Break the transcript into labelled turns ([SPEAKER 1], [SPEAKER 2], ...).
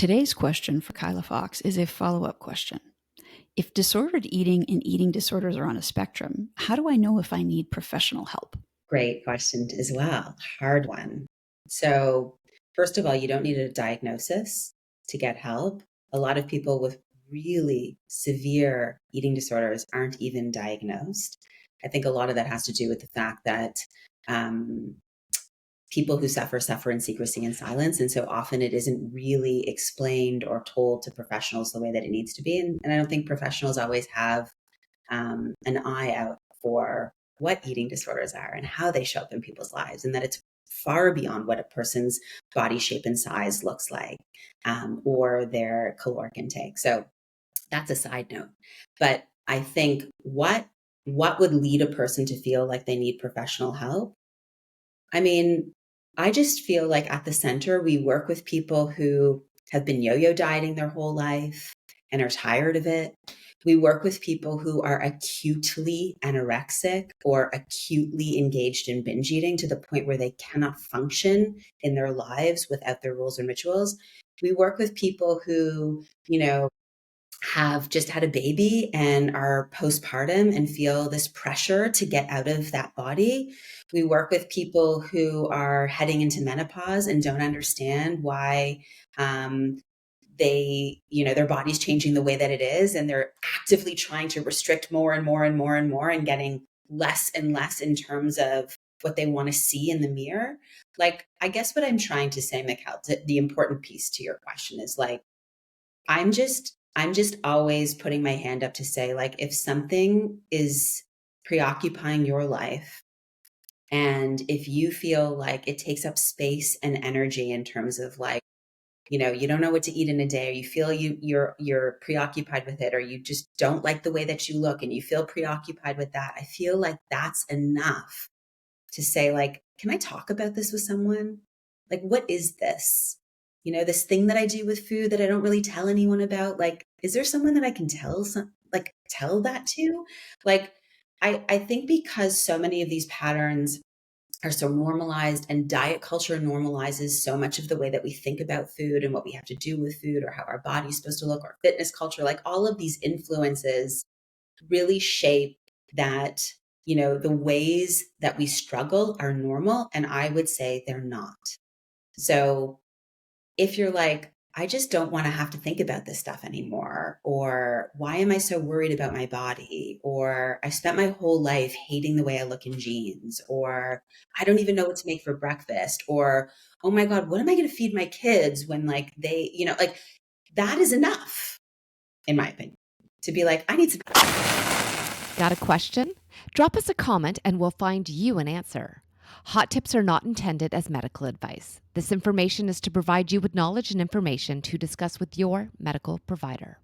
[SPEAKER 1] Today's question for Kyla Fox is a follow-up question. If disordered eating and eating disorders are on a spectrum, how do I know if I need professional help?
[SPEAKER 2] Great question as well. Hard one. So, first of all, you don't need a diagnosis to get help. A lot of people with really severe eating disorders aren't even diagnosed. I think a lot of that has to do with the fact that um, people who suffer in secrecy and silence. And so often it isn't really explained or told to professionals the way that it needs to be. And I don't think professionals always have an eye out for what eating disorders are and how they show up in people's lives, and that it's far beyond what a person's body shape and size looks like, or their caloric intake. So that's a side note. But I think what would lead a person to feel like they need professional help? I mean, I just feel like at the center, we work with people who have been yo yo dieting their whole life and are tired of it. We work with people who are acutely anorexic or acutely engaged in binge eating to the point where they cannot function in their lives without their rules and rituals. We work with people who, have just had a baby and are postpartum and feel this pressure to get out of that body. We work with people who are heading into menopause and don't understand why their body's changing the way that it is, and they're actively trying to restrict more and more and more and more and getting less and less in terms of what they want to see in the mirror. Like, I guess what I'm trying to say, Mikhail, the important piece to your question is like, I'm just always putting my hand up to say, like, if something is preoccupying your life and if you feel like it takes up space and energy in terms of like, you don't know what to eat in a day, or you feel you're preoccupied with it, or you just don't like the way that you look and you feel preoccupied with that, I feel like that's enough to say, like, can I talk about this with someone? Like, what is this? This thing that I do with food that I don't really tell anyone about. Like, is there someone that I can tell that to? Like, I think because so many of these patterns are so normalized, and diet culture normalizes so much of the way that we think about food and what we have to do with food or how our body's supposed to look, or fitness culture, like all of these influences really shape that, the ways that we struggle are normal. And I would say they're not. So if you're like, I just don't want to have to think about this stuff anymore, or why am I so worried about my body, or I spent my whole life hating the way I look in jeans, or I don't even know what to make for breakfast, or oh my God, what am I going to feed my kids when like they, like that is enough, in my opinion, to be like, I need some.
[SPEAKER 3] Got a question? Drop us a comment and we'll find you an answer. Hot tips are not intended as medical advice. This information is to provide you with knowledge and information to discuss with your medical provider.